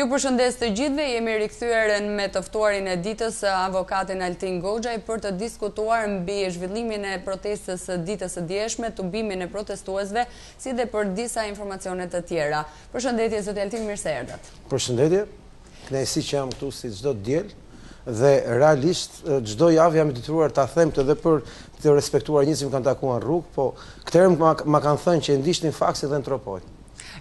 Ju përshëndes të gjithëve, jemi rikthyer me të ftuarin e ditës, avokatin Altin Goxhaj, për të diskutuar mbi zhvillimin e protestës së ditës së djeshme, tumbimin e protestuesve, si dhe për disa informacione të tjera. Përshëndetje zoti Altin, mirë se erdhët. Përshëndetje. Kënaqësi që jam këtu si çdo diel dhe realisht çdo javë jam i detyruar ta them këtë edhe për të respektuar njerëzit që kanë takuar në rrugë, po këtë herë ma kanë thënë që ndiqnin faksin dhe ntropojnë.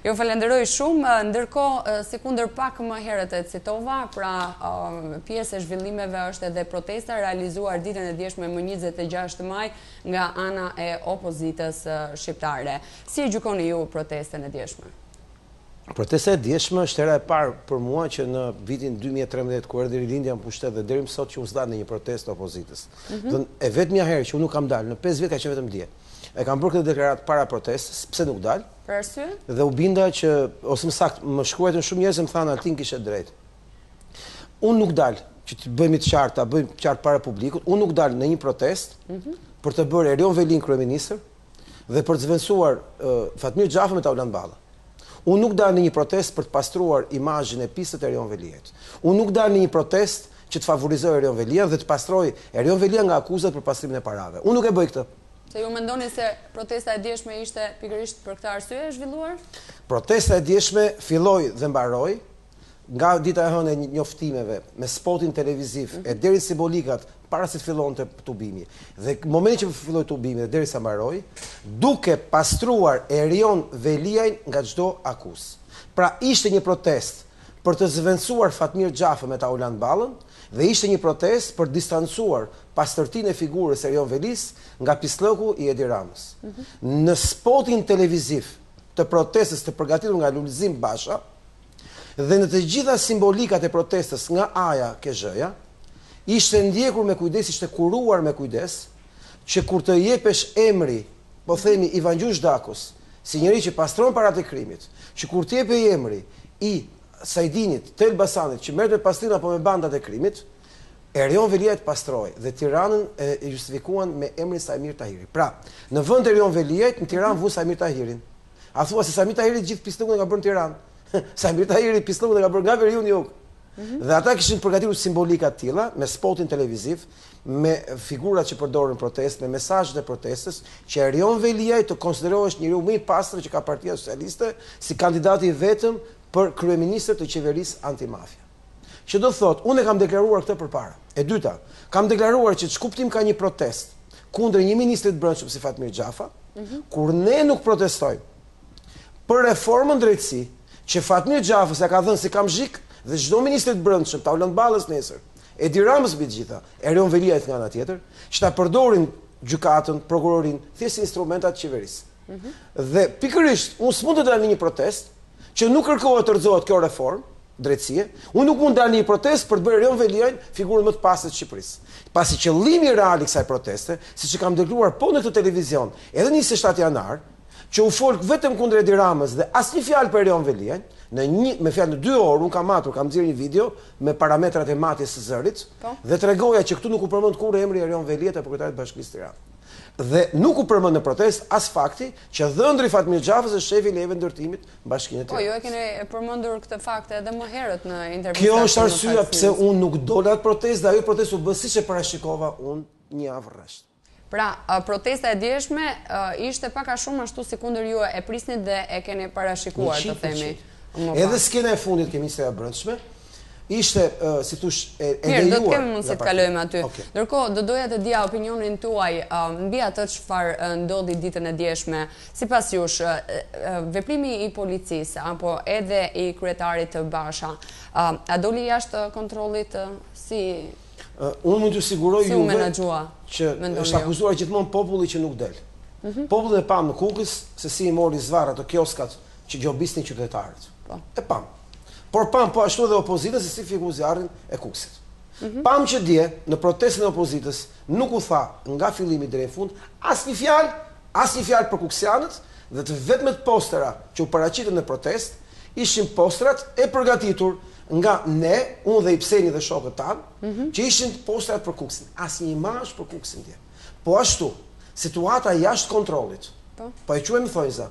Jo, falenderoj shumë, ndërkohë si kundër pak më herët e citova, pra pjesë e zhvillimeve është edhe protesta realizuar ditën e djeshme më 26 maj nga ana e opozitës shqiptare. Si e gjykoni ju protestën e djeshme? Protesta e djeshme është hera e parë për mua që në vitin 2013 kur erdhi rilindja në pushtet dhe deri më sot që unë s'dal në një protestë të opozitës. E vetmja herë që unë nuk kam dalë, në 5 vjet ka qenë vetëm dje. E kam bërë këtë deklaratë para protestës, pse nuk dal? Për arsye? Dhe u binda që, ose më saktë, më shkruajtën shumë njerëz më thanë Altin kishe drejt. Unë nuk dal, që të bëjmë të qartë, ta bëjmë qartë para publikut, unë nuk dal në një protestë për të bërë Erion Velin kryeministër dhe për të zvencuar Fatmir Xhafën me Taulan Ballën. Unë nuk dal në një protestë për të pastruar imazhin e pistët e Erion Veliait. Unë nuk dal në një protestë që të favorizojë Erion Velian dhe të pastrojë Erion Velian nga akuzat për pastrimin e parave. Unë nuk e bëj këtë. Se ju mendoni se protesta e djeshme ishte pikërisht për këtë arsye e zhvilluar? Protesta e djeshme filloi dhe mbaroi nga dita e hënë e njoftimeve me spotin televiziv e deri simbolikat para se të fillonte tubimi. Dhe momenti që filloi tubimi dhe derisa mbaroi, duke pastruar Erion Veliajn nga çdo akuzë. Pra ishte një protestë për të zvencuar Fatmir Xhafën me Taulan Ballën dhe ishte një protestë për distancuar pastërtinë e figurës Erion Velis nga pislloku i Edi Ramës. Në spotin televiziv të protestës të përgatitur nga Lulzim Basha dhe në të gjitha simbolikat e protestës nga A-ja ke Z-ja, ishte ndjekur me kujdes, ishte kuruar me kujdes, që kur të jepesh emri, po themi Ivan Gjush Dakos, si njëri që pastron parat e krimit, që kur të jepe emri i Sajdinit, të Elbasanit, që merret me pastrinë apo me bandat e krimit, Erion Veliaj të pastroi dhe Tiranën e justifikuan me emrin Samir Tahiri. Pra, në vend Erion Veliaj në Tiranë vu Samir Tahirin. A thua se Samir Tahiri gjithë pislokun e ka bërë në Tiranë. Samir Tahiri pislokun e ka bërë nga Veriuni Jug. Dhe ata kishin përgatitur simbolika të tilla me spotin televiziv, me figurat që përdoren protestë, me mesazhet e protestës, që Erion Veliaj të konsiderohesh njeriu më i pastër që ka Partia Socialiste si kandidati i vetëm për kryeministër të qeverisë antimafia. Që do thot, unë e kam deklaruar këtë përpara. E dyta, kam deklaruar që ç'kuptim ka një protestë kundër një ministrit brendshëm si Fatmir Xhafa, kur ne nuk protestojmë për reformën drejtësi që Fatmir Xhafa se ka dhënë si kamzhik dhe çdo ministrit brendshëm, Taulan Ballës nesër, Edi Ramës mbi të gjitha, Erion Veliaj nga ana tjetër, që ta përdorin gjykatën, prokurorin, thjesht instrumentat të qeverisë. Dhe pikërisht, unë s'mund të dal në një protestë që nuk kërkohet të rrezohet kjo reformë drejtësie, unë nuk mund të dal në një protestë për të bërë Erion Veliajn figurën më të pastër të Shqipërisë. Pasi qëllimi real i kësaj proteste, siç e kam deklaruar po në këtë televizion, edhe 27 janar, që u fol vetëm kundër Edi Ramës dhe asnjë fjalë për Erion Veliajn, me fjalë në 2 orë unë kam matur, kam nxjerrë një video me parametrat e matjes së zërit dhe tregoja që këtu nuk u përmend kurrë emri Erion Veliaj te prokurorit të Bashkisë Tiranë. Dhe nuk u përmend në protestë as fakti që dhëndri Fatmir Xhafës është shefi i leve ndërtimit në Bashkinë e Tiranës. Po, ju e keni përmendur këtë fakt edhe më herët në intervistat. Kjo është arsyeja pse unë nuk dola atë protestë, dhe ajo protestë u bë siç e parashikova unë një javë rresht. Pra, protesta e djeshme ishte pak a shumë ashtu si kundër ju e prisnit dhe e keni parashikuar, të themi. Edhe skena e fundit ke Ministria e Brendshme, ishte, si thush, e lejuar. Mirë, do të kemi mundësi të kalojmë aty. Ndërkohë, do doja të dija opinionin tuaj mbi atë çfarë ndodhi ditën e djeshme. Sipas jush, veprimi i policisë apo edhe i kryetarit të Basha, a doli jashtë kontrollit si unë mund t'ju siguroj juve që menaxhua është akuzuar gjithmonë populli që nuk del. Populli e pam në Kukës se si i mori zvarr ato kioskat që gjobisnin qytetarët. E pam. Por pam po ashtu edhe opozitës se si fiku zjarrin e Kukësit. Pam që dje në protestën e opozitës nuk u tha nga fillimi deri në fund asnjë fjalë për kuksianët dhe të vetmet postera që u paraqitën në protestë ishin posterat e përgatitur nga ne, unë dhe Ipseni dhe shokët tanë, që ishin posterat për Kuksin. Asnjë imazh për Kuksin dje. Po ashtu, situata jashtë kontrollit. Po e quajmë thonjza.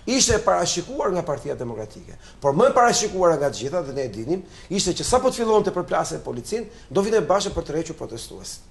ishte parashikuar nga Partia Demokratike. Por më parashikuar nga të gjitha, dhe ne e dinim, ishte që sa po të fillonte përplasje e policin, do vinte Basha për të rrequr protestuesit.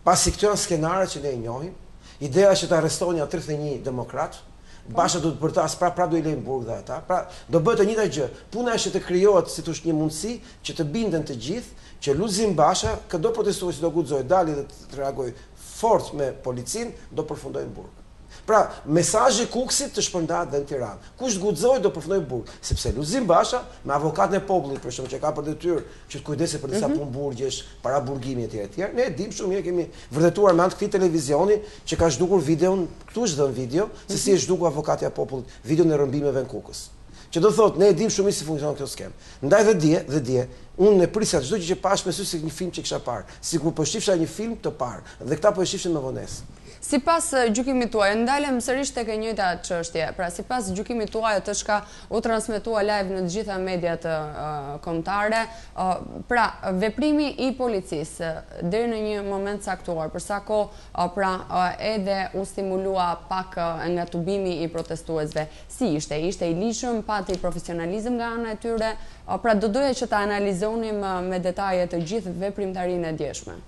Pasi këto janë skenare që ne i njohim, ideja është që të arrestonin 31 demokrat, Basha do të bërtas, pra do i lejnë burg dhe ata, pra do bëhet e njëjta gjë. Puna është të krijohet si thosh një mundësi që të binden të gjithë që Lulzim Basha, këdo protestuesi do guxojë dali dhe të reagojë fort me policin, do përfundojnë në burg. Pra, mesazhi Kuksit të shpërndahet dhe në Tiranë. Kush guxojë do përfundojë burg, sepse Lulzim Basha me avokatën e popullit, për shkak që ka për detyrë që të kujdesë për disa punë burgjesh, para burgimit etj. Ne e dim shumë mirë, kemi vërtetuar me anë të këtij televizioni që ka zhdukur videon, këtu është dhënë video, se si e zhdukur avokati e popullit, videon e rrëmbimeve në Kukës. Që do thotë, ne e dim shumë si funksionon kjo skem. Ndaj dhe dje, unë e prisja çdo gjë që pash me sy si një film që kisha parë, sikur po shifsha një film të parë, dhe këta po e shifshin me vonesë. Sipas gjykimit tuaj, ndalem sërish tek e njëjta çështje. Pra sipas gjykimit tuaj, atë çka u transmetua live në të gjitha mediat kombëtare, pra veprimi i policisë deri në një moment caktuar, për sa kohë pra edhe u stimulua pak nga tubimi i protestuesve. Si ishte? Ishte i lishëm, pati profesionalizëm nga ana e tyre? Pra do doja që ta analizonim me detaje të gjithë veprimtarinë e djeshme.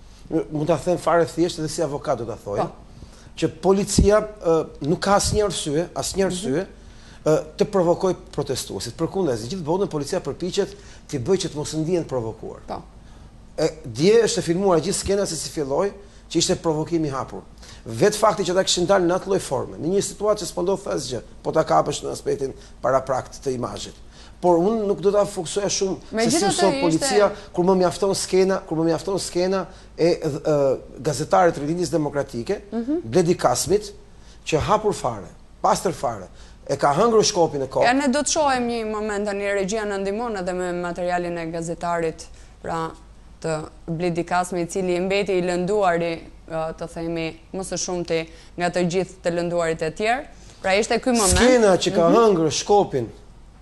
Mund ta them fare thjesht dhe si avokat do ta thoja. Që policia nuk ka asnjë arsye të provokoj protestuesit. Përkundazi, gjithë botën policia përpiqet të bëjë që të mos ndihen të provokuar. Dje është e filmuar gjithë skena se si filloi, që ishte provokim i hapur. Vetë fakti që ata kishin dalë në atë lloj forme, në një situatë që s'po ndodh asgjë, po ta kapësh në aspektin paraprakt të imazhit. Por unë nuk do ta fokusoja shumë se si sot policia kur më mjafton skena e gazetarit të Rilindjes Demokratike, Bledi Kasmit, që hapur fare, pastër fare, e ka hëngrë shkopin e kokë. Ja, ne do të shohim një moment tani, regjia na ndihmon edhe me materialin e gazetarit, pra të Bledi Kasmi, i cili mbeti i lënduari, të themi, më së shumti nga të gjithë të lënduarit e tjerë. Pra ishte ky moment. Skena që ka hëngrë shkopin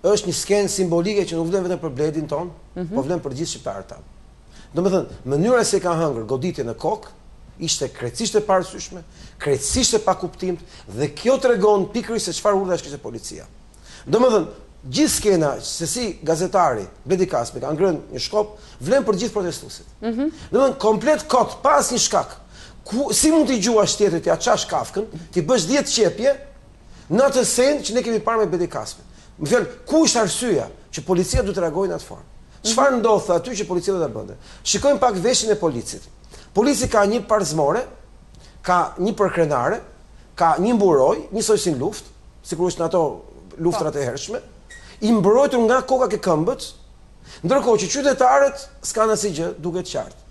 është një skenë simbolike që nuk vlen vetëm për Bledin ton, po vlen për gjithë shqiptarët tanë. Domethënë, mënyra se ka hëngrë goditje në kokë ishte krejtësisht e parasyshme, krejtësisht e pa kuptim, dhe kjo tregon pikërisht se çfarë urdhrash kishte policia. Domethënë, gjithë skena se si gazetari Bledi Kasmi ka ngrënë një shkop vlen për gjithë protestuesit. Domethënë, komplet kot, pas një shkak. Si mund t'i gjuash tjetrit, t'ia çash kafkën, t'i bësh 10 qepje në atë senë që ne kemi parë me Bledi Kasmin. Më fjalë, ku është arsyeja që policia duhet të reagojë në atë formë? Çfarë ndodh aty që policia do ta bënte? Shikojmë pak veshin e policit. Polici ka një parzmore, ka një përkrenare, ka një mburoj, njësoj si në luftë, sikur është në ato luftrat e hershme, i mbrojtur nga koka ke këmbët, ndërkohë që qytetarët s'kan asnjë gjë, duket qartë.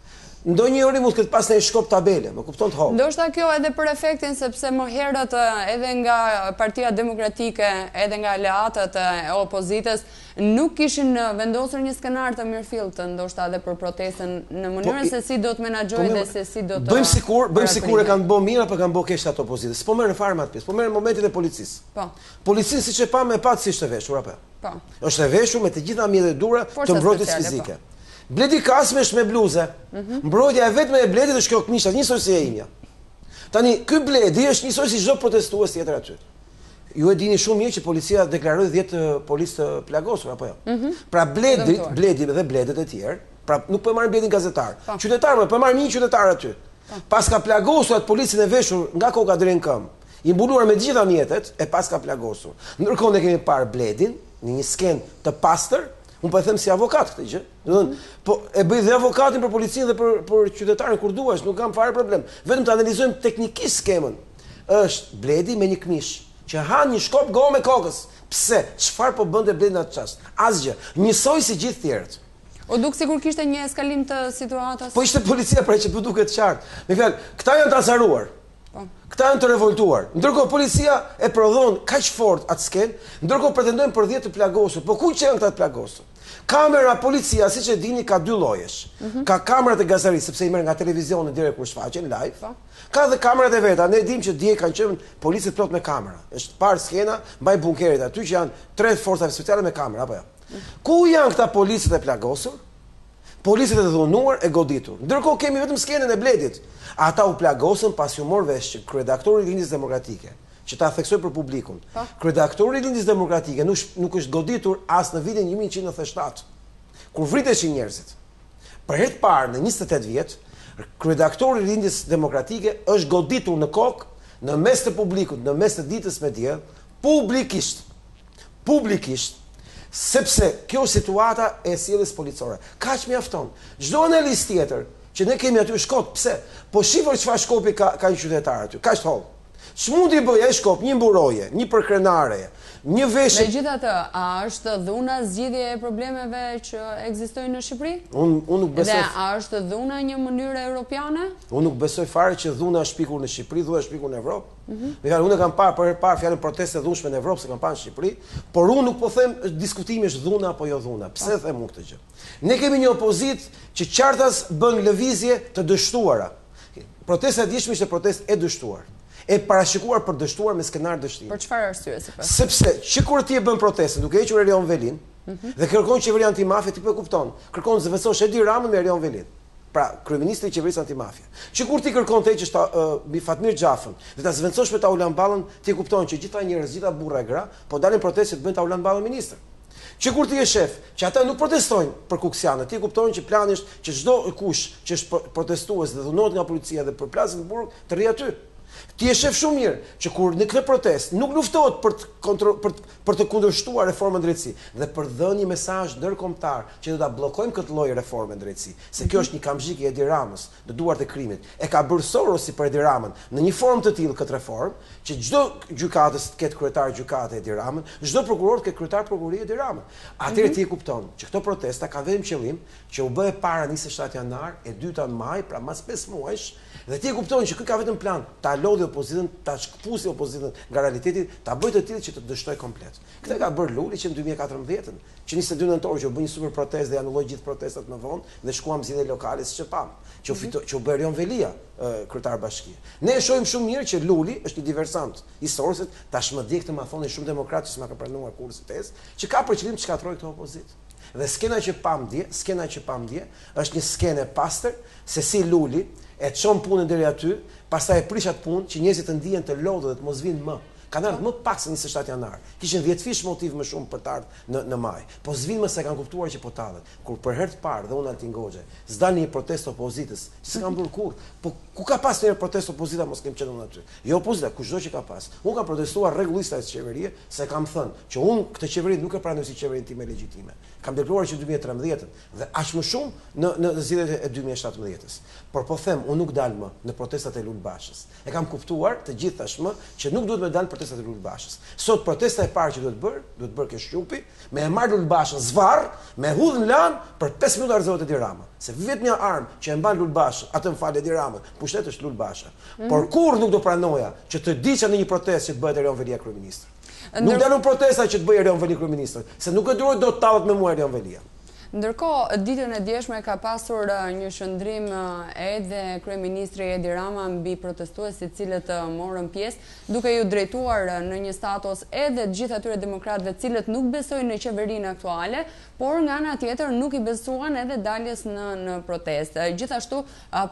Ndonjëri mund të ketë pas një shkop tabele, më kupton të hollë. Ndoshta kjo edhe për efektin, sepse më herët edhe nga Partia Demokratike, edhe nga aleatët e opozites, nuk kishin vendosur një skenar të mirëfillt, ndoshta edhe për protestën, në mënyrën se si do të menaxhojnë dhe se si do të bëjmë sikur e kanë bërë mirë apo kanë bërë keq ato opozites. Po merren fare me atë pjesë, po merren momentin e policisë. Po. Policinë siç e pa me pat si është e veshur apo? Po. Është e veshur me të gjitha mjetet dura të mbrojtjes fizike. Bledi Kasmi është me bluze. Mbrojtja e vetme e Bledit është kjo këmisha, njësoj si e imja. Tani, ky Bledi është njësoj si çdo protestues tjetër aty. Ju e dini shumë mirë që policia deklaroi 10 policë të plagosur apo jo. Pra Bledi dhe Bledet e tjerë, pra nuk po marrin Bledin gazetar. Qytetarë, po marrin një qytetar aty. Pas ka plagosur atë policin e veshur nga koka deri në këmbë, i mbuluar me gjitha mjetet, e pas ka plagosur. Ndërkohë ne kemi parë Bledin në një skenë të pastër. Unë po e them si avokat këtë gjë. Po e bëj dhe avokatin për policinë dhe për qytetarin kur duash, nuk kam fare problem. Vetëm të analizojmë teknikisht skemën. Është Bledi me një këmish që ha një shkop go me kokës. Pse? Çfarë po bënte Bledi në atë çast? Asgjë. Njësoj si gjithë tjerët. O duk sikur kishte një eskalim të situatës. Po ishte policia pra që po duket qartë. Me fjalë, këta janë të azaruar. Këta janë të revoltuar. Ndërkohë policia e prodhon kaq fort atë skenë, ndërkohë pretendojnë për 10 të plagosur. Po ku që janë këta të plagosur? Kamera policia, siç e dini, ka 2 llojesh. Ka kamerat e gazarisë, sepse i merr nga televizioni direkt kur shfaqen live. Ka dhe kamerat e veta. Ne dimë që dje kanë qenë policët plot me kamera. Është parë skena mbaj bunkerit aty që janë 3 forca speciale me kamera apo jo. Ku janë këta policët e plagosur? Policët e dhunuar e goditur. Ndërkohë kemi vetëm skenën e Bledit. Ata u plagosën pasi u mor vesh që kryeredaktori i Rilindjes Demokratike, që ta theksoj për publikun. Kryeredaktori i Lindjes Demokratike nuk është goditur as në vitin 1997, kur vriteshin njerëzit. Për herë të parë në 28 vjet, kryeredaktori i Lindjes Demokratike është goditur në kokë, në mes të publikut, në mes të ditës me diell, publikisht, sepse kjo situata e sjelljes policore. Kaq mjafton. Çdo analist tjetër që ne kemi aty shkop, pse? Po shifër çfarë shkopi ka një qytetar aty. Kaq holl. Ç'mundi bëj ai shkop, një mburoje, një përkrenare, një veshje. Megjithatë, a është dhuna zgjidhje e problemeve që ekzistojnë në Shqipëri? Unë nuk besoj. Dhe a është dhuna një mënyrë europiane? Unë nuk besoj fare që dhuna është shpikur në Shqipëri, dhuna është shpikur në Evropë. Unë kam parë për herë parë fjalën proteste dhunshme në Evropë, se kam parë në Shqipëri, por unë nuk po them diskutimi është dhuna apo jo dhuna. Pse them unë këtë gjë? Ne kemi një opozitë që qartas bën lëvizje të dështuara. Protesta e djeshme ishte protestë e dështuar. E parashikuar për dështuar me skenar dështimi. Për çfarë arsye sipas? Sepse që kur ti e bën protestën duke hequr Erion Velin dhe kërkon qeveria antimafia, ti po e kupton. Kërkon të zëvendësosh Edi Ramën me Erion Velin. Pra, kryeministri i qeverisë antimafia. Që kur ti kërkon të heqësh mbi Fatmir Xhafën dhe ta zëvendësosh me Taulan Ballën, ti e kupton që gjitha njerëz, gjitha burra e gra, po dalin protestë të bëjnë Taulan Ballën ministër. Që kur ti je shef, që ata nuk protestojnë për kuksianët, ti kupton që plani është që çdo kush që është protestues dhe dhunohet nga policia dhe përplaset në burg të rri aty. Ti e shef shumë mirë që kur në këtë protestë nuk luftohet për të kundërshtuar reformën drejtësi dhe për dhënë një mesazh ndërkombëtar që do ta bllokojmë këtë lloj reforme drejtësi, se kjo është një kamzhik i Edi Ramës në duart e krimit. E ka bërë Sorosi për Edi Ramën në një formë të tillë këtë reformë, që çdo gjykatës të ketë kryetar gjykate Edi Ramën, çdo prokuror të ketë kryetar prokurie Edi Ramën. Atëherë ti e kupton që këto protesta kanë vetëm qëllim që u bë para 27 janar e 2 maj, pra mas 5 muajsh, dhe ti e kupton që ky ka vetëm plan ta lodhi opozitën, ta shkpusi opozitën nga realiteti, ta bëjë të tillë që të dështoj komplet. Këtë ka bërë Luli që në 2014, që 22 nëntor që u bë një super protestë dhe anulloi gjithë protestat më vonë dhe shkuam zgjedhje lokale siç e pam, që u bë Erion Velia kryetar bashkie. Ne e shohim shumë mirë që Luli është një diversant i Sorosit, tashmë dje këtë ma thonë shumë demokratë që s'ma ka pranuar kurrë tez, që ka për qëllim të shkatrojë këtë opozitë. Dhe skena që pam dje, është një skenë e pastër se si Luli e çon punën deri aty, pastaj e prish atë punë që njerëzit të ndihen të lodhur dhe të mos vinë më. Kanë ardhur më pak se 27 janar. Kishin 10 fish motiv më shumë për të ardhur në maj. Po s'vinë më se kanë kuptuar që po tallet. Kur për herë të parë dhe unë Altin Goxhaj, s'dani një protestë opozitës, që s'kan bërë kurrë. Po ku ka pas një protestë opozita mos kem qenë aty. Jo opozita, kushdo që ka pas. Unë kam protestuar rregullisht as qeverie, se kam thënë që unë këtë qeveri nuk e pranoj si qeverinë time legjitime. Kam deploruar që 2013 dhe aq më shumë në zgjedhjet e 2017-s. Por po them, unë nuk dal më në protestat e Lulbashës. E kam kuptuar të gjithë tashmë që nuk duhet më dal në protestat e Lulbashës. Sot protesta e parë që duhet bërë ke Shqupi, me e marr Lulbashën zvarr, me hudh në lan për 5 minuta rrezohet Edi Rama. Se vetmja armë që e mban Lulbashën, atë më fal Edi Ramën, pushtet është Lulbasha. Por kurrë nuk do pranoja që të diçja në një protestë që të bëhet Erion Velia kryeminist. Nuk dalën protesta që të bëjë Erion Veli kryeministër, se nuk e duroj do të tallet me mua Erion Velia. Ndërkohë, ditën e djeshme ka pasur një shëndrim edhe kryeministri Edi Rama mbi protestuesit cilët morën pjesë, duke ju drejtuar në një status edhe të gjithë atyre demokratëve cilët nuk besojnë në qeverinë aktuale, por nga ana tjetër nuk i besuan edhe daljes në protestë. Gjithashtu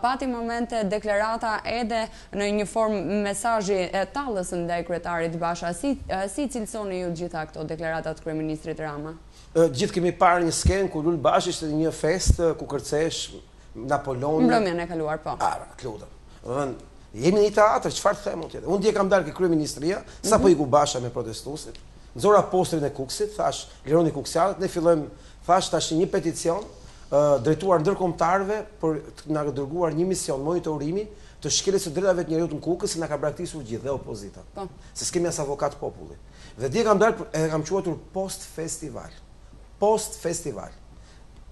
pati momente deklarata edhe në një formë mesazhi tallës ndaj kryetarit Basha. Si cilësoni ju gjitha këto deklaratat të kryeministrit Rama? Gjithë kemi parë një skenë ku Lulbashi ishte një festë ku kërcesh Napoleoni. Mbrëmjen e kaluar, po. Të lutem. Jemi në një teatr, çfarë të them tjetër? Unë dje kam dalë ke kryeministria, sapo iku Basha me protestuesit. Nxora postrin e Kuksit, thash, lironi kuksianët, ne fillojmë, thash, tash një peticion drejtuar ndërkombëtarëve për të na dërguar një mision monitorimi të shkeljes së drejtave të njerëzit në Kukës, se na ka braktisur gjithë dhe opozita. Po. Se s'kemi as avokat populli. Dhe dje kam dalë e kam quajtur post festival.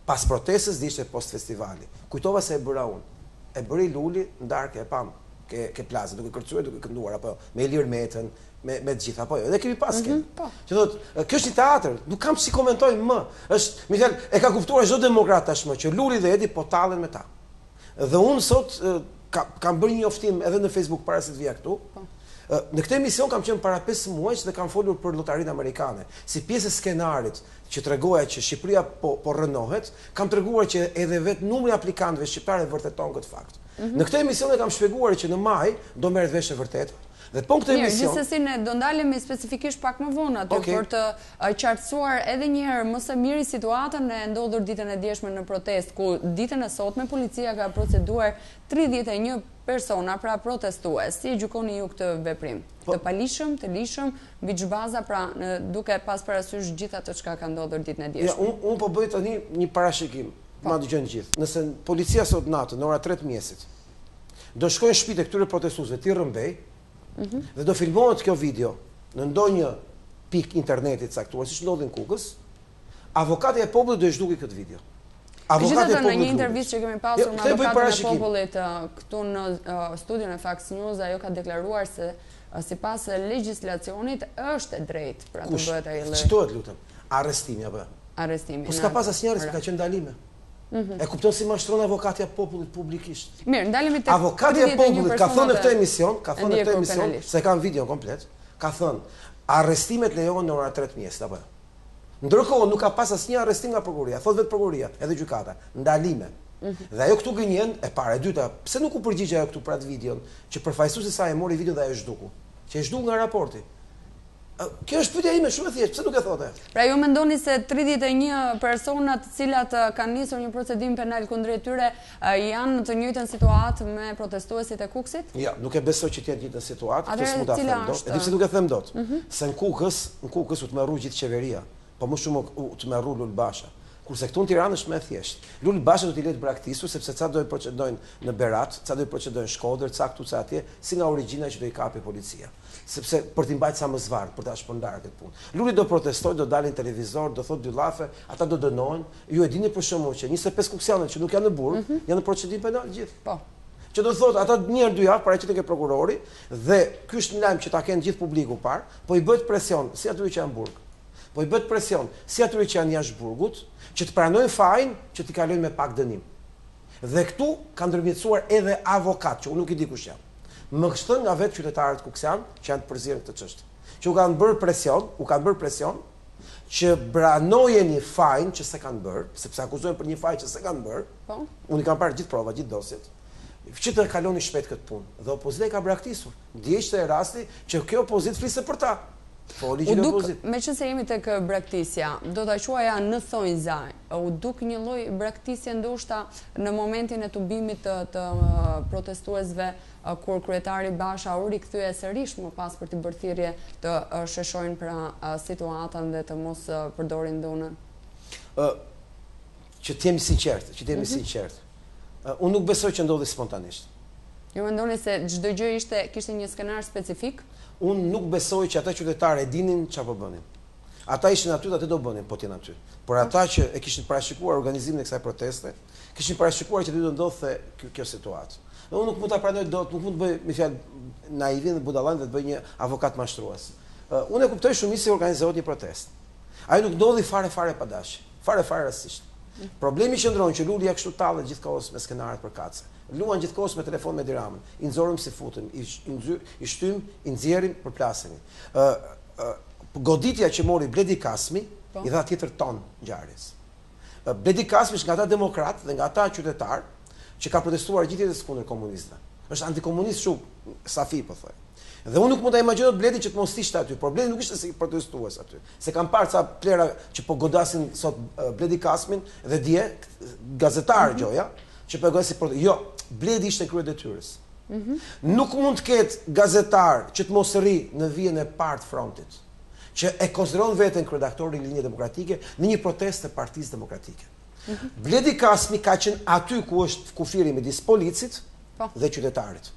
Pas protestës dhe ishte post festivali. Kujtova se e bëra unë. E bëri Luli ndarkë e pam ke plazë, duke kërcuar, duke kënduar apo me Ilir Metën, me të gjitha apo jo. Dhe kemi pas që thotë, kjo është një teatr, nuk kam si komentoj më. Është, më thënë, e ka kuptuar çdo demokrat tashmë që Luli dhe Edi po tallen me ta. Dhe unë sot kam bërë një njoftim edhe në Facebook para se të vija këtu. Në këtë emision kam qenë para 5 muajsh dhe kam folur për lotarinë amerikane. Si pjesë e skenarit që tregoja që Shqipëria po rënohet, kam treguar që edhe vetë numri aplikantëve shqiptarë vërteton këtë fakt. Në këtë emision e kam shpjeguar që në maj do merret vesh e vërtetë. Dhe po këtë emision... Gjithsesi ne do ndalemi specifikisht pak më vonë aty për të qartësuar edhe një herë më së miri situatën e ndodhur ditën e djeshme në protestë, ku ditën e sotme policia ka proceduar 31 persona pra protestues. Si e gjykoni ju këtë veprim? Të palishëm, të lishëm, mbi çbaza, pra duke pas parasysh gjithë ato çka ka ndodhur ditën e djeshme. Ja, unë po bëj tani një parashikim, ma dëgjojnë gjithë. Nëse policia sot natë në ora 3 mjesit do shkojnë shtëpitë e këtyre protestuesve ti rrëmbej dhe do filmohet kjo video në ndonjë pikë interneti caktuar, siç ndodhi në Kukës, avokati e popullit do të zhduki këtë video. Gjithatë në një intervistë që kemi pasur me avokatin e popullit këtu në studion e Fox News, ajo ka deklaruar se sipas legjislacionit është e drejtë pra të bëhet ai lloj. Citohet lutem, arrestimi apo? Arrestimi. Po s'ka pas asnjë arrestim, ka qenë ndalime. E kupton si mashtron avokati e popullit publikisht. Mirë, ndalemi tek avokati e popullit ka thënë në këtë emision, se kanë video komplet, ka thënë arrestimet lejohen në ora 3 mjesit apo? Ndërkohë nuk ka pas asnjë arrestim nga prokuroria, thot vetë prokuroria, edhe gjykata, ndalime. Dhe ajo këtu gënjen, e para, e dyta, pse nuk u përgjigj ajo këtu për atë videon, që përfaqësuesi i saj e mori video dhe ajo zhduku, që e zhduk nga raporti. Kjo është pyetja ime shumë e thjeshtë, pse nuk e thotë? Pra ju mendoni se 31 persona të cilat kanë nisur një procedim penal kundrejt tyre janë në të njëjtën situatë me protestuesit e Kukësit? Ja, nuk e besoj që të jenë në njëjtën situatë, këtë s'mund ta them dot. Edhe pse nuk e them dot, se në Kukës u të marrë gjithë qeveria, po më shumë të marrë Lul Basha. Kurse këtu në Tiranë është më e thjeshtë. Lul Basha do t'i lejë të braktisur sepse ca do të procedojnë në Berat, ca do të procedojnë në Shkodër, ca këtu ca atje, si nga origjina që do i kapi policia. Sepse për t'i mbajtur sa më zvarr, për ta shpërndarë këtë punë. Luli do protestojë, do dalin në televizor, do thotë dy llafe, ata do dënohen. Ju e dini për shembull që 25 kuksianët që nuk janë në burg, janë në procedim penal gjithë. Po. Që do thotë ata një herë dy javë paraqiten ke prokurori dhe ky është një lajm që ta kenë gjithë publiku parë, po i bëhet presion si atyre që janë në burg. Po i bëhet presion si atyre që janë jashtë burgut, që të pranojnë fajin, që t'i kalojnë me pak dënim. Dhe këtu kanë ndërmjetësuar edhe avokat, që unë nuk i di kush janë. Më kështën nga vetë qytetarët kuksian që janë të përzirën këtë çështje. Që u kanë bërë presion që branojeni fajin që se kanë bërë, sepse akuzojnë për një fajin që se kanë bërë. Po. Unë i kam parë gjithë prova, gjithë dosjet. Që të kaloni shpejt këtë punë. Dhe opozita i ka braktisur. Ndjeshte e rasti që kjo opozit fliste për ta. Me që se jemi tek braktisja, do t'a quaja në thonjza, u duk një lloj braktisje ndoshta në momentin e tubimit të protestuesve kur kryetari Basha u rikthye sërish më pas për të bërë thirrje të sheshojnë pra situatën dhe të mos përdorin dhunën? Që t'jemi sinqert, unë nuk besoj që ndodhi spontanisht. Ju mendoni se çdo gjë kishte një skenar specifik? Unë nuk besoj që ata qytetarë e dinin çfarë po bënin. Ata ishin aty dhe atë do bënin, po t'jen aty. Por ata që e kishin parashikuar organizimin e kësaj proteste, kishin parashikuar që do ndodhte kjo situatë. Dhe unë nuk mund ta pranoj dot, nuk mund të bëj me fjalë naivin dhe budallën dhe të bëj një avokat mashtrues. Unë e kuptoj shumë se organizohet një protestë. Ai nuk ndodhi fare padash, fare rastisht. Problemi qëndron që Luli ja kështu tallet gjithkohës me skenaret për kace. Luan gjithkohës me telefon me Diramën. I nxorëm si futem, i shtym, i nxjerrim, përplasemi. Goditja që mori Bledi Kasmi i dha tjetër ton ngjarjes. Bledi Kasmi është nga ata demokrat dhe nga ata qytetar që ka protestuar gjithë jetën kundër komunistëve. Është antikomunist shumë, safi po thoj. Dhe unë nuk mund ta imagjinoj Bledin që të mos ishte aty. Problemi nuk ishte se protestues aty. Se kam parë ca plera që po godasin sot Bledi Kasmin dhe dje gazetar gjoja që po godasin jo, Bledi ishte krye detyrës. Nuk mund të ketë gazetar që të mos rri në vijën e parë të frontit, që e konsideron veten redaktor i linjë demokratike në një protestë të Partisë Demokratike. Bledi Kasmi ka qenë aty ku është kufiri midis policit dhe qytetarit.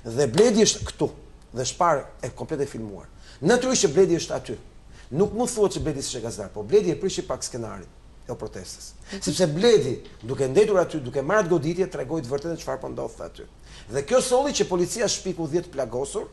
Dhe Bledi është këtu dhe shpar e komplet e filmuar. Natyrisht që Bledi është aty. Nuk mund thuhet që Bledi ishte gazetar, por Bledi e prishi pak skenarin e protestës. Sepse Bledi, duke ndetur aty, duke marrë goditje, tregoi të vërtetën çfarë po ndodhte aty. Dhe kjo solli që policia shpiku 10 plagosur,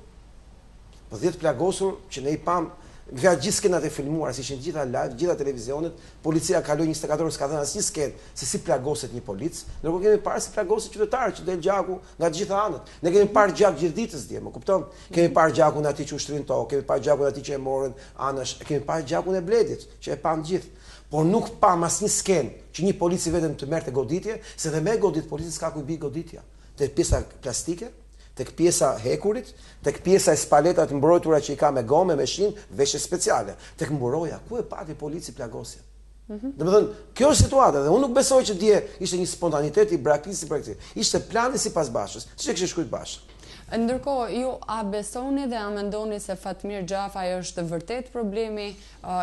po 10 plagosur që ne i pam nga gjithë skenat e filmuara, si ishin gjitha live, gjitha televizionet, policia kaloi 24 orë s'ka dhënë asnjë skenë se si plagoset një polic, ndërkohë kemi parë si plagoset qytetarë që del gjaku nga të gjitha anët. Ne kemi parë gjak gjithë ditës dje, më kupton? Kemi parë gjakun aty që ushtrin tokë, kemi parë gjakun aty që e morën anash, kemi parë gjakun e Bledit, që e pam gjithë. Por nuk pam asnjë skenë që një polici vetëm të merrte goditje, se dhe me godit polici s'ka ku i bi goditja. Te pjesa plastike, tek pjesa hekurit, tek pjesa e spaletat mbrojtura që i ka me gome, me shin, veshje speciale, tek mburoja, ku e pati polici plagosja? Domethënë, kjo është situata dhe unë nuk besoj që dje ishte një spontanitet i braktisë, ishte plani sipas Bashës, siç e kishte shkruar Basha. Ndërkohë, ju a besoni dhe a mendoni se Fatmir Xhafaj është vërtet problemi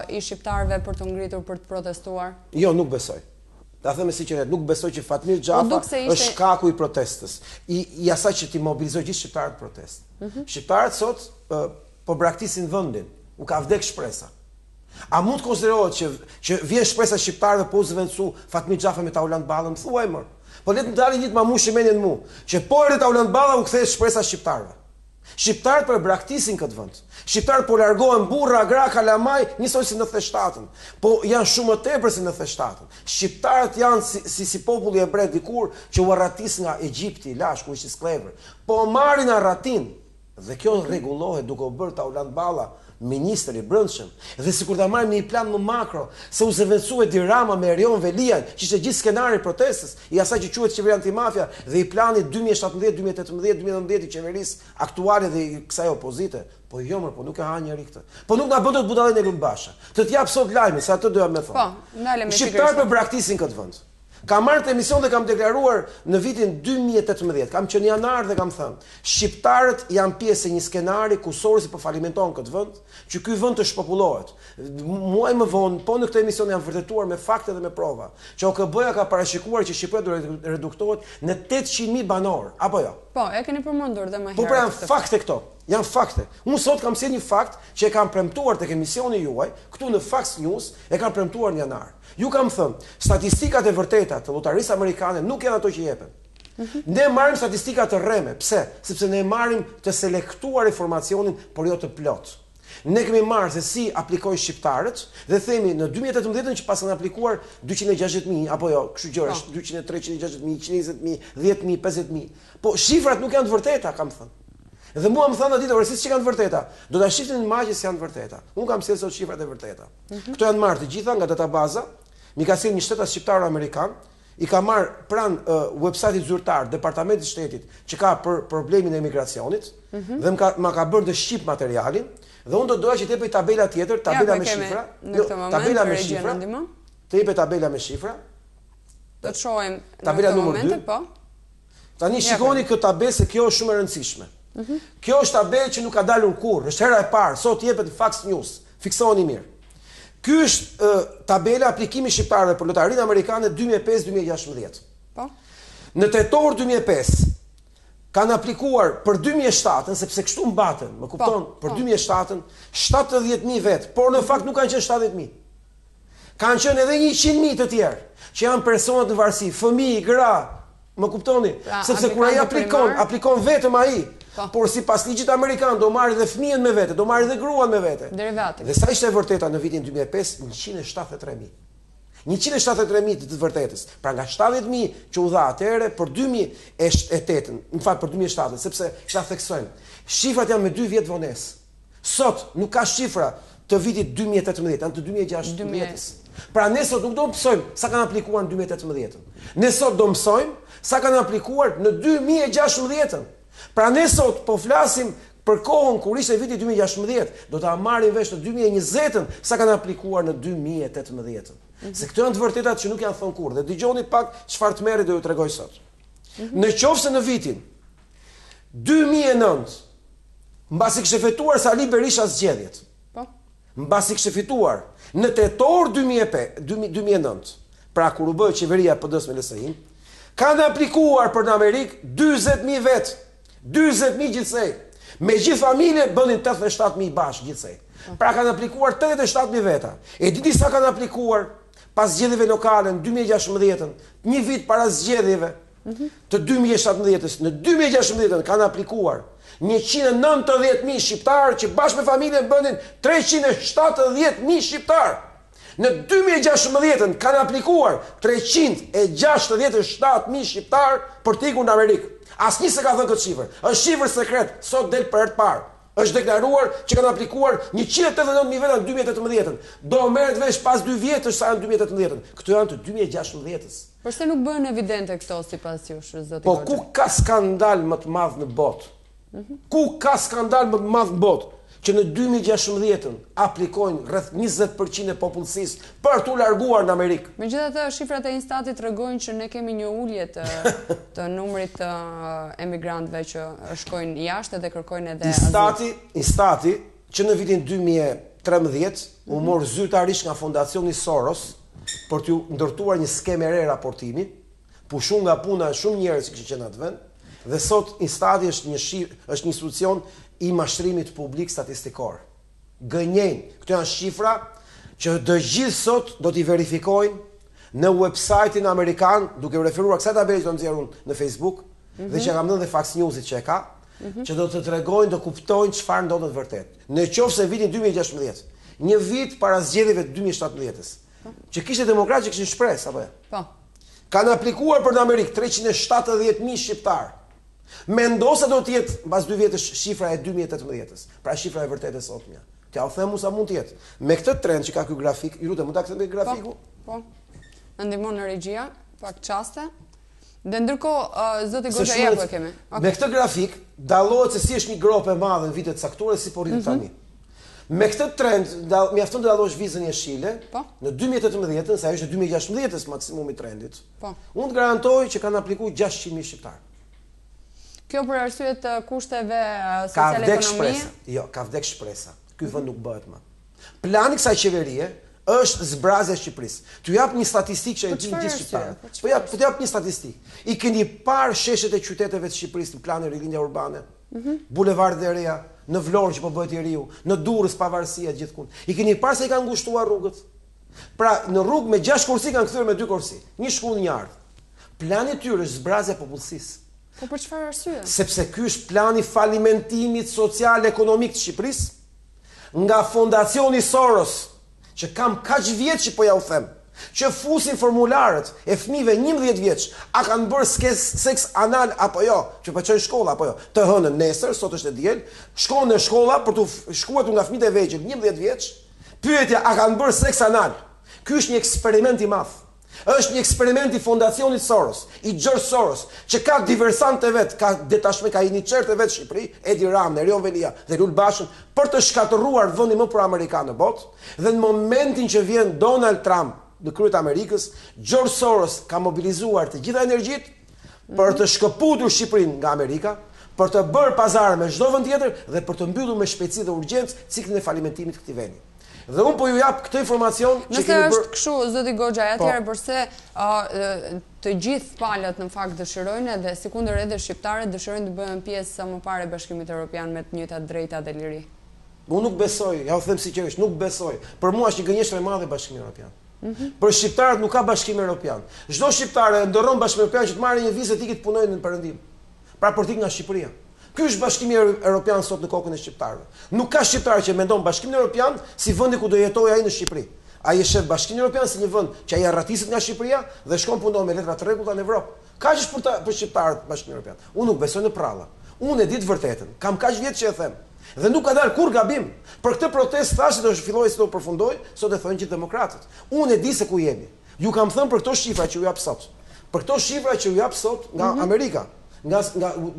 i shqiptarëve për të ngritur për të protestuar? Jo, nuk besoj. Ta them me sinqeritet, nuk besoj që Fatmir Xhafaj është shkaku i protestës, i asaj që ti mobilizoi gjithë shqiptarët protestë. Shqiptarët sot po braktisin vendin, u ka vdek shpresa. A mund të konsiderohet që vjen shpresa shqiptarëve po u zëvendësu Fatmir Xhafaj me Taulant Ballën? Thuaj më. Po le të dalin ditë mamushi menjen mu, që po erdhi Taulant Balla u kthehet shpresa shqiptarëve. Shqiptarët po e braktisin këtë vend. Shqiptarët po largohen burra, gra, kalamaj, njësoj si 97-ën. Po janë shumë më tepër se 97-ën. Shqiptarët janë si populli hebre dikur që u arratis nga Egjipti, lash ku ishte sklever. Po marrin arratin. Dhe kjo rregullohet duke u bërë Taulant Balla ministri i brendshëm. Dhe sikur ta marrim një plan më makro, se u zëvendësua Dirama me Erion Velian, që ishte gjithë skenari i protestës, i asaj që quhet qeveria antimafia dhe i planit 2017, 2018, 2019 i qeverisë aktuale dhe i kësaj opozite. Po jo më, po nuk e ha njëri këtë. Po nuk na bën dot budallën e Lumbaша. Të t'jap sot lajmin, se atë doja më thonë. Po, ndalem me shqiptarët po braktisin këtë vend. Kam marrë të emision dhe kam deklaruar në vitin 2018, kam qenë janar dhe kam thënë, shqiptarët janë pjesë e një skenari ku Sorosi po falimenton këtë vend, që ky vend të shpopullohet. Muaj më vonë, po në këtë emision janë vërtetuar me fakte dhe me prova, që OKB-ja ka parashikuar që Shqipëria do reduktohet në 800.000 banor, apo jo? Po, e keni përmendur dhe më herët. Po pra janë fakte këto. Janë fakte. Unë sot kam sjellë një fakt që e kam premtuar tek emisioni juaj, këtu në Fox News, e kam premtuar në janar. Ju kam thënë, statistikat e vërteta të llotarisë amerikane nuk janë ato që jepen. Ne marrim statistika të rreme. Pse? Sepse ne marrim të selektuar informacionin, por jo të plot. Ne kemi marrë se si aplikojnë shqiptarët dhe themi në 2018 që pas kanë aplikuar 260.000 apo jo, kështu gjëra, 200, 360.000, 120.000, 10.000, 50.000. Po shifrat nuk janë të vërteta, kam thënë. Dhe mua më thanë ditë orësisht që kanë të vërteta. Do ta shifnin në magje se janë të vërteta. Unë kam sjellë sot shifrat e vërteta. Këto janë marrë të gjitha nga databaza. Mi ka sjellë një shtetas shqiptar amerikan, i ka marrë pranë websajtit zyrtar Departamentit Shtetit që ka për problemin e emigracionit dhe ma ka bërë të shqip materialin dhe unë do doja që të jepej tabela tjetër, tabela me shifra. Tabela me shifra. Të jepej tabela me shifra. Do të shohim në këtë moment, po. Tani shikoni këtë tabelë se kjo është shumë e rëndësishme. Kjo është tabelë që nuk ka dalur kurrë, është hera e parë, sot jepet në Fox News. Fiksoni mirë. Ky është tabela aplikimi shqiptarëve për lotarinë amerikane 2005-2016. Po. Në tetor 2005 kanë aplikuar për 2007, sepse kështu mbaten, më kupton, për 2007 70.000 vet, por në fakt nuk kanë qenë 70.000. Kanë qenë edhe 100.000 të tjerë, që janë personat në varësi, fëmijë, gra, më kuptoni, sepse kur ai aplikon vetëm ai. Por sipas ligjit amerikan do marrë dhe fëmijën me vete, do marrë dhe gruan me vete. Derivativ. Dhe sa ishte e vërteta në vitin 2005, 173.000. 173.000 të vërtetës. Pra nga 70.000 që u dha atëherë për 2008, në fakt për 2007, sepse çfarë theksojmë. Shifrat janë me 2 vjet vonesë. Sot nuk ka shifra të vitit 2018, janë të 2016. Pra ne sot nuk do mësojmë sa kanë aplikuar në 2018. Ne sot do mësojmë sa kanë aplikuar në 2016. Pra ne sot po flasim për kohën kur ishte viti 2016, do ta marrim vesh në 2020 sa kanë aplikuar në 2018. Se këto janë të vërtetat që nuk janë thënë kurrë. Dhe dëgjoni pak çfarë të merri do ju tregoj sot. Në qoftë në vitin 2009, mbasi kishte fituar Sali Berisha zgjedhjet. Po. Mbasi kishte fituar në tetor 2009, pra kur u bë qeveria PD-s me LSI, kanë aplikuar për në Amerikë 40.000 vet. 40.000 gjithsej. Me gjithë familje bënin 87.000 bashkë gjithsej. Pra kanë aplikuar 87.000 veta. E dini sa kanë aplikuar pas zgjedhjeve lokale në 2016, një vit para zgjedhjeve të 2017-s. Në 2016 kanë aplikuar 190.000 shqiptarë që bashkë me familje bënin 370.000 shqiptarë. Në 2016 kanë aplikuar 367.000 shqiptarë për të ikur në Amerikë. Asnjë se ka thënë këtë shifër. Është shifër sekret, sot del për herë të parë. Është deklaruar që kanë aplikuar 189.000 veta në 2018. Do merret vesh pas 2 vjetësh sa në 2018. Këto janë të 2016-s. Përse nuk bëhen evidente këto sipas jush, zoti Goxhaj? Po ku ka skandal më të madh në botë Ku ka skandal më të madh në botë? Që në 2016 aplikojnë rreth 20% e popullsisë për t'u larguar në Amerikë. Megjithatë, shifrat e Instatit tregojnë që ne kemi një ulje të numrit të emigrantëve që shkojnë jashtë dhe kërkojnë edhe azil. Instati që në vitin 2013 u mor zyrtarisht nga Fondacioni Soros për t'u ndërtuar një skemë re raportimi, pushun nga puna shumë njerëz që kishin qenë atë vend, dhe sot Instati është një institucion i mashtrimit publik statistikor. Gënjejnë, këto janë shifra që të gjithë sot do t'i verifikojnë në website-in amerikan, duke u referuar kësaj tabele që do nxjerrun në Facebook, dhe që kam dhënë dhe Fox News-it që e ka, që do të tregojnë, do kuptojnë çfarë ndodhet vërtet. Në qoftë se vitin 2016, një vit para zgjedhjeve të 2017-s, që kishte demokratë që kishin shpresë apo jo? Po. Kanë aplikuar për në Amerikë 370.000 shqiptar. Mendo se do të jetë mbas 2 vjetësh shifra e 2018-s. Pra shifra e vërtetë sotme. T'ja u them sa mund të jetë. Me këtë trend që ka ky grafik, ju lutem, mund ta kthejmë grafiku? Po. Na ndihmon në regjia, pak çaste. Dhe ndërkohë zoti Goxha ja ku e kemi. Me këtë grafik dallohet se si është një grop e madhe në vitet caktuara si po rritet tani. Me këtë trend mjafton të dallosh vizën jeshile. Në 2018, sa është 2016-s maksimumi i trendit. Po. Unë të garantoj që kanë aplikuar 600.000 shqiptar. Kjo për arsye të kushteve sociale ekonomie? Jo, ka vdek shpresa. Ky vend nuk bëhet më. Plani i kësaj qeverie është zbrazja e Shqipërisë. T'ju jap një statistikë që e dinë gjithë shqiptarët. Po t'ju jap një statistikë. I keni parë sheshet e qyteteve të Shqipërisë në planin rilindje urbane? Bulevardet e reja, në Vlorë që po bëhet i riu, në Durrës pavarësia gjithkund. I keni parë se i kanë ngushtuar rrugët? Pra, në rrugë me 6 kursi kanë kthyer me 2 kursi. Një shkull, një ardh. Plani i tyre është zbrazja e popullsisë. Po për çfarë arsye? Sepse ky është plani falimentimit social ekonomik të Shqipërisë nga Fondacioni Soros, që kam kaq vjet që po ja u them, që fusin formularët e fëmijëve 11 vjeç, a kanë bërë seks anal apo jo, që po çojnë shkolla apo jo. Të hënën nesër, sot është e diel, shkon në shkolla për të shkuar nga fëmijët e vegjël 11 vjeç, pyetja a kanë bërë seks anal. Ky është një eksperiment i madh. Është një eksperiment i Fondacionit Soros, i George Soros, që ka diversante vet, ka detashme, ka iniciatorë vet në Shqipëri, Edi Rama, Erion Velia dhe Lul Bashën, për të shkatërruar vendin më pro-amerikan në botë, dhe në momentin që vjen Donald Trump në krye të Amerikës, George Soros ka mobilizuar të gjitha energjitë për të shkëputur Shqipërinë nga Amerika, për të bërë pazar me çdo vend tjetër dhe për të mbyllur me shpejtësi dhe urgjencë ciklin e falimentimit të këtij vendi. Dhe unë po ju jap këtë informacion që kemi bërë. Nëse është kështu, zoti Goxha, atëherë përse të gjithë palët në fakt dëshirojnë dhe sikundër edhe shqiptarët dëshirojnë të bëhen pjesë sa më parë e Bashkimit Evropian me të njëjtat drejta dhe liri. Unë nuk besoj, ja u them sinqerisht, nuk besoj. Për mua është një gënjeshtër e madhe Bashkimi Evropian. Për shqiptarët nuk ka Bashkim Evropian. Çdo shqiptar e ndërron Bashkimin Evropian që të marrë një vizë të ikit punojnë në Perëndim. Pra për të ikë nga Shqipëria. Ky është Bashkimi Evropian sot në kokën e shqiptarëve. Nuk ka shqiptar që mendon Bashkimin Evropian si vendi ku do jetojë ai në Shqipëri. Ai e shef Bashkimin Evropian si një vend që ai arratiset nga Shqipëria dhe shkon punon me letra të rregullta në Evropë. Kaq është për shqiptarët Bashkimi Evropian. Unë nuk besoj në pralla. Unë e di të vërtetën. Kam kaq vjet që e them. Dhe nuk ka dalë kur gabim. Për këtë protestë thashë do filloj si do përfundoj, sot e thonë gjithë demokratët. Unë e di se ku jemi. Ju kam thënë për këto shifra që ju jap sot. Për këto shifra që ju jap sot nga Amerika. Nga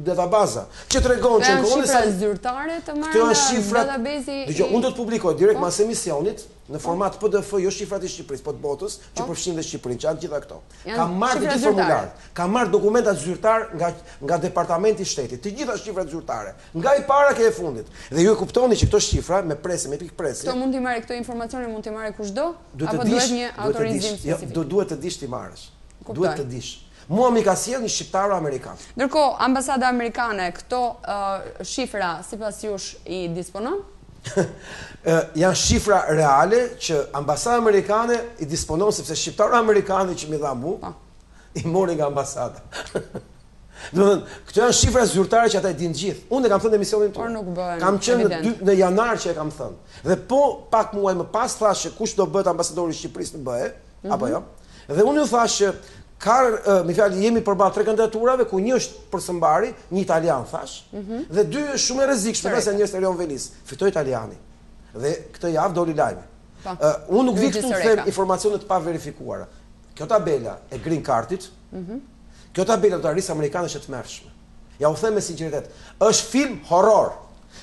databaza që tregon që kohën e saj zyrtare të marrë nga databezi. Dgjoj, unë do të publikoj direkt pas emisionit në format PDF, jo shifrat e Shqipërisë, po të botës, që përfshin dhe Shqipërinë, që janë gjitha këto. Kam marrë të gjithë formularët, kam marrë dokumentat zyrtar nga Departamenti i Shtetit, të gjitha shifrat zyrtare, nga i para ke e fundit. Dhe ju e kuptoni që këto shifra me presë, me pikë presë. Këto mund t'i marrë, këto informacione mund t'i marrë kushdo, apo duhet një autorizim specifik? Duhet të dish t'i marrësh. Duhet të dish. Mua mi ka sjell një shqiptar amerikan. Ndërkohë, ambasada amerikane këto shifra sipas jush i disponon? Janë shifra reale që ambasada amerikane i disponon sepse shqiptarët amerikanë që mi dha mua i mori nga ambasada. Domethënë, këto janë shifra zyrtare që ata e dinë gjithë. Unë e kam thënë në emisionin tonë. Kam qenë në janar që e kam thënë. Dhe po pak muaj më pas thashë kush do bëhet ambasadori i Shqipërisë në BE, apo jo? Dhe unë ju thashë me fjalë jemi përballë 3 kandidaturave ku një është për së mbari, një italian thash, dhe 2 është shumë e rrezikshme, pse njerëz të Erion Velis, fitoi italiani. Dhe këtë javë doli lajmi. Unë nuk vi këtu të them informacione të pa verifikuara. Kjo tabela e green cardit, kjo tabela do të arrisë amerikanësh të tmerrshme. Ja u them me sinqeritet, është film horror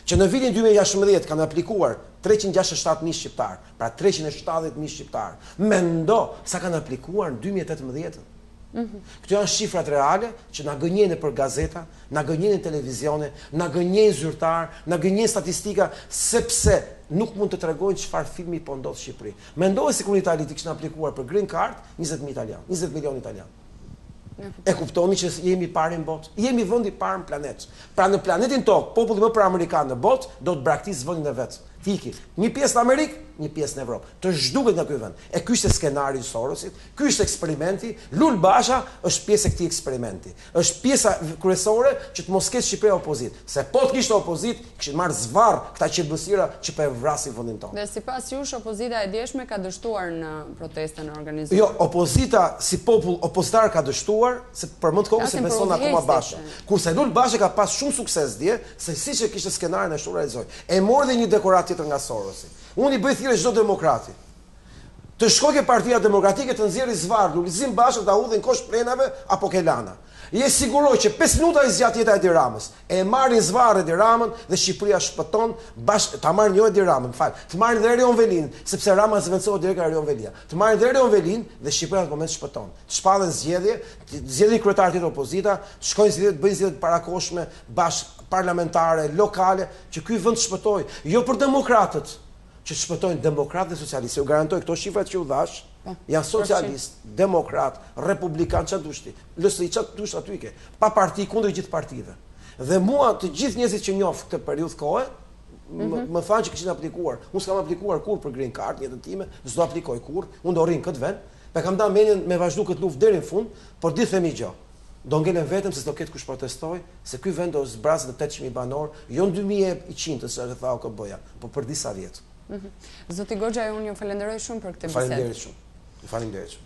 që në vitin 2016 kanë aplikuar 367.000 shqiptar, pra 370.000 shqiptar. Mendo sa kanë aplikuar në 2018. Këto janë shifrat reale që na gënjejnë për gazeta, na gënjejnë në televizione, na gënjejnë zyrtar, na gënjejnë statistika, sepse nuk mund të tregojnë çfarë filmi po ndodh në Shqipëri. Mendoj se kur Itali kishin aplikuar për Green Card 20.000 italian, 20 milion italian. E kuptoni që jemi parë në botë, jemi vendi parë në planet. Pra në planetin tokë, populli më parë amerikan në botë do të braktisë vendin e vet. Fiki, një pjesë në Amerikë, një pjesë në Evropë. Të zhduket nga ky vend. E ky është skenari i Sorosit, ky është eksperimenti, Lul Basha është pjesë e këtij eksperimenti. Është pjesa kryesore që të mos ketë Shqipëria opozitë. Se po të kishte opozitë, kishin marrë zvarr këta qelbësira që po e vrasin vendin tonë. Dhe sipas jush, opozita e djeshme ka dështuar në protestën e organizuar. Jo, opozita si popull opozitar ka dështuar, se për më të kohë se beson akoma Basha. Kurse Lul Basha ka pas shumë sukses dje, se siç e kishte skenarin ashtu realizoi. E mori dhe një dekorat tjetër nga Sorosi. Unë i bëj thirrje çdo demokrati. Të shkojë ke Partia Demokratike të nxjerrë zvarr Lulizim Bashën ta udhin kosh plenave apo Kelana. Je siguroj që 5 minuta i zgjat jeta e Edi Ramës. E marrin zvarr Edi Ramën dhe Shqipëria shpëton ta marrin jo Edi Ramën, fal. Të marrin dhe Erion Velin, sepse Rama zvendësohet direkt Erion Velia. Të marrin dhe Erion Velin dhe Shqipëria në moment shpëton. Të shpallen zgjedhje kryetar të opozita, të shkojnë zgjedhje të bëjnë zgjedhje të parakoshme parlamentare, lokale, që ky vend shpëtoj, jo për demokratët, që shpëtojnë demokratë dhe socialistë. U garantoj këto shifrat që u dhash, janë socialist, demokrat, republikan, çfarë dushti. LSI çfarë dush aty ke. Pa parti kundër gjithë partive. Dhe mua të gjithë njerëzit që njoh këtë periudhë kohe, më thanë që kishin aplikuar. Unë s'kam aplikuar kurrë për Green Card në jetën time, s'do aplikoj kurrë. Unë do rrin këtë vend, pa kam dhënë mendjen me vazhdu këtë luftë deri në fund, por di themi gjë. Do ngelen vetëm se do ketë kush protestoj, se ky vend do zbrasë të 800.000 banor, jo në 2100 që tha OKB-ja, por për disa vjet. Zoti Goxhaj, unë ju falenderoj shumë për këtë bisedë. Faleminderit shumë. Faleminderit shumë.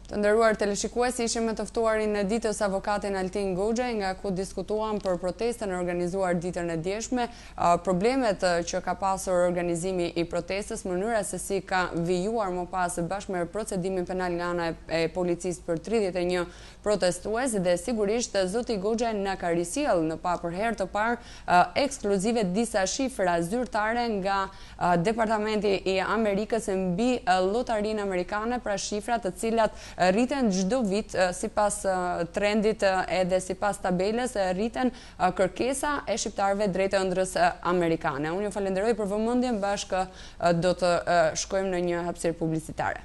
Të nderuar teleshikues, ishim me të ftuarin e ditës avokatin Altin Goxhaj, nga ku diskutuam për protestën e organizuar ditën e djeshme, problemet që ka pasur organizimi i protestës, mënyra se si ka vijuar më pas bashkë me procedimin penal nga ana e policisë për 31 protestues, dhe sigurisht zoti Goxhaj na ka risjell në për herë të parë ekskluzive disa shifra zyrtare nga Departamenti i Amerikës mbi lotarinë amerikane, pra shifra të cilat rriten çdo vit sipas trendit edhe sipas tabelës, rriten kërkesa e shqiptarëve drejt ëndrrës amerikane. Unë ju falenderoj për vëmendjen, bashkë do të shkojmë në një hapësirë publicitare.